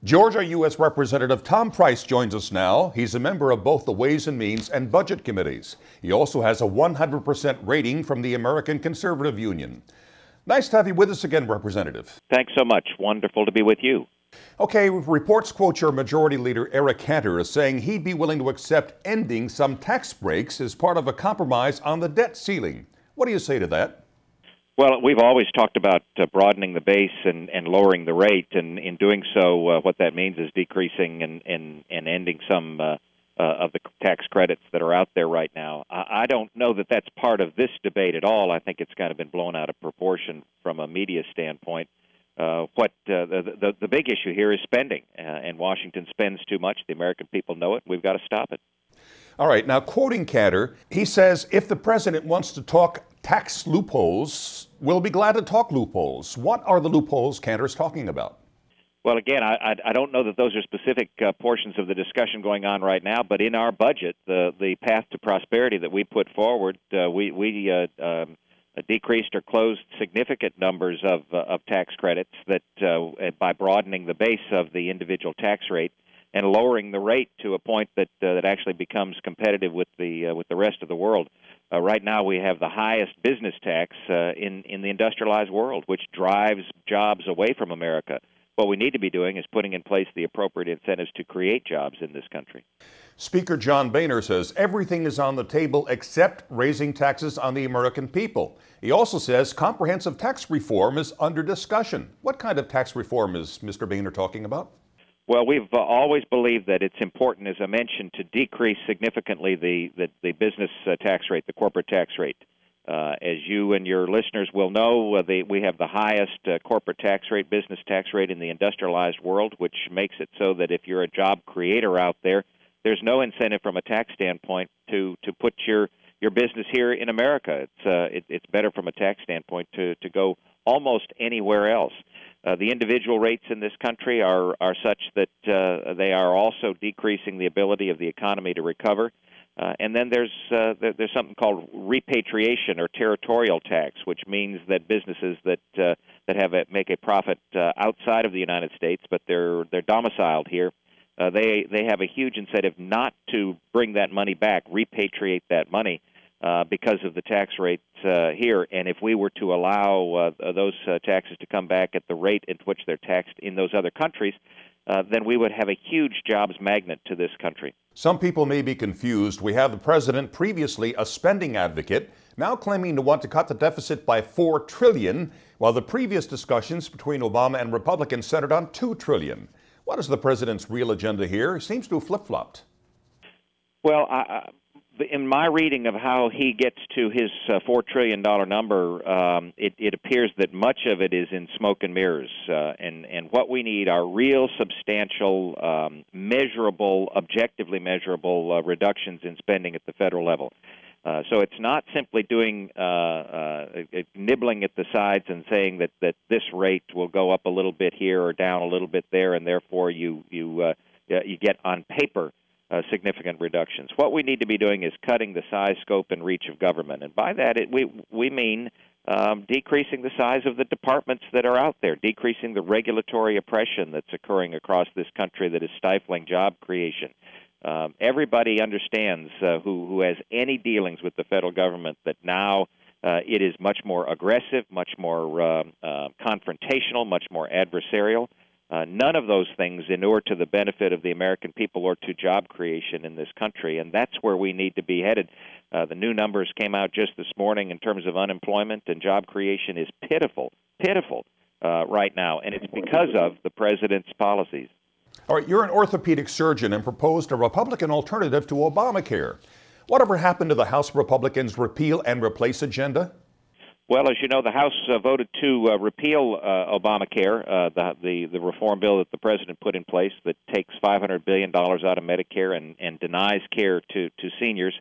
Georgia U.S. Representative Tom Price joins us now. He's a member of both the Ways and Means and Budget Committees. He also has a 100% rating from the American Conservative Union. Nice to have you with us again, Representative. Thanks so much. Wonderful to be with you. Okay, reports quote your Majority Leader Eric Cantor as saying he'd be willing to accept ending some tax breaks as part of a compromise on the debt ceiling. What do you say to that? Well, we've always talked about broadening the base and lowering the rate, and in doing so, what that means is decreasing and ending some of the tax credits that are out there right now. I don't know that that's part of this debate at all. I think it's kind of been blown out of proportion from a media standpoint. The big issue here is spending, and Washington spends too much. The American people know it. We've got to stop it. All right. Now, quoting Cantor, he says, if the president wants to talk tax loopholes, we'll be glad to talk loopholes. What are the loopholes Cantor's talking about? Well, again, I don't know that those are specific portions of the discussion going on right now, but in our budget, the path to prosperity that we put forward, we decreased or closed significant numbers of tax credits that by broadening the base of the individual tax rate and lowering the rate to a point that actually becomes competitive with the rest of the world. Right now, we have the highest business tax in the industrialized world, which drives jobs away from America. What we need to be doing is putting in place the appropriate incentives to create jobs in this country. Speaker John Boehner says everything is on the table except raising taxes on the American people. He also says comprehensive tax reform is under discussion. What kind of tax reform is Mr. Boehner talking about? Well, we've always believed that it's important, as I mentioned, to decrease significantly the business tax rate, the corporate tax rate. As you and your listeners will know, we have the highest corporate tax rate, business tax rate in the industrialized world, which makes it so that if you're a job creator out there, there's no incentive from a tax standpoint to put your business here in America. It's better from a tax standpoint to go almost anywhere else. The individual rates in this country are such that they are also decreasing the ability of the economy to recover. And then there's something called repatriation or territorial tax, which means that businesses that make a profit outside of the United States, but they're domiciled here, they have a huge incentive not to bring that money back, repatriate that money, because of the tax rates here. And if we were to allow those taxes to come back at the rate at which they're taxed in those other countries, then we would have a huge jobs magnet to this country. Some people may be confused. We have the president, previously a spending advocate, now claiming to want to cut the deficit by $4 trillion, while the previous discussions between Obama and Republicans centered on $2 trillion. What is the president's real agenda here? He seems to have flip-flopped. Well, in my reading of how he gets to his $4 trillion number, it appears that much of it is in smoke and mirrors. And what we need are real, substantial, measurable, objectively measurable reductions in spending at the federal level. So it's not simply doing nibbling at the sides and saying that this rate will go up a little bit here or down a little bit there, and therefore you get on paper significant reductions. What we need to be doing is cutting the size, scope, and reach of government. And by that, we mean decreasing the size of the departments that are out there, decreasing the regulatory oppression that's occurring across this country that is stifling job creation. Everybody understands who has any dealings with the federal government that now it is much more aggressive, much more confrontational, much more adversarial. None of those things inure to the benefit of the American people or to job creation in this country, and that's where we need to be headed. The new numbers came out just this morning in terms of unemployment, and job creation is pitiful right now, and it's because of the president's policies. All right, you're an orthopedic surgeon and proposed a Republican alternative to Obamacare. Whatever happened to the House Republicans' repeal and replace agenda? Well, as you know, the House voted to repeal Obamacare, the reform bill that the president put in place that takes $500 billion out of Medicare and denies care to seniors.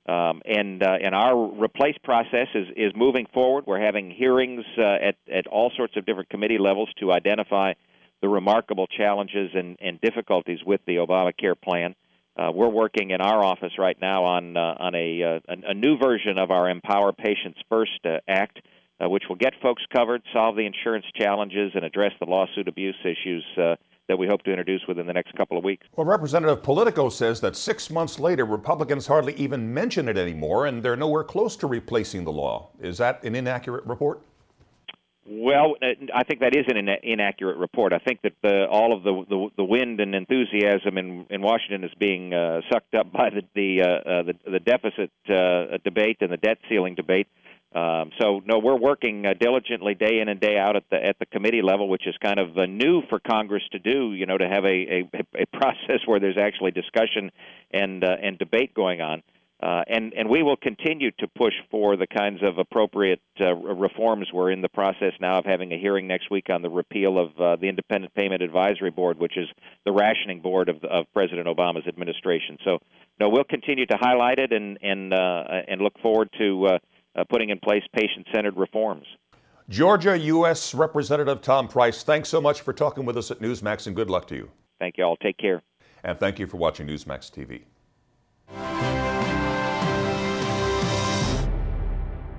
And our replace process is moving forward. We're having hearings at all sorts of different committee levels to identify the remarkable challenges and difficulties with the Obamacare plan. We're working in our office right now on a new version of our Empower Patients First Act, which will get folks covered, solve the insurance challenges, and address the lawsuit abuse issues that we hope to introduce within the next couple of weeks. Well, Representative Politico says that 6 months later, Republicans hardly even mention it anymore, and they're nowhere close to replacing the law. Is that an inaccurate report? Well, I think that is an inaccurate report. I think that all of the wind and enthusiasm in Washington is being sucked up by the deficit debate and the debt ceiling debate. So no, we're working diligently day in and day out at the committee level, which is kind of new for Congress to do. You know, to have a process where there's actually discussion and debate going on. And we will continue to push for the kinds of appropriate reforms. We're in the process now of having a hearing next week on the repeal of the Independent Payment Advisory Board, which is the rationing board of President Obama's administration. So, no, we'll continue to highlight it and look forward to putting in place patient-centered reforms. Georgia U.S. Representative Tom Price, thanks so much for talking with us at Newsmax, and good luck to you. Thank you all. Take care. And thank you for watching Newsmax TV.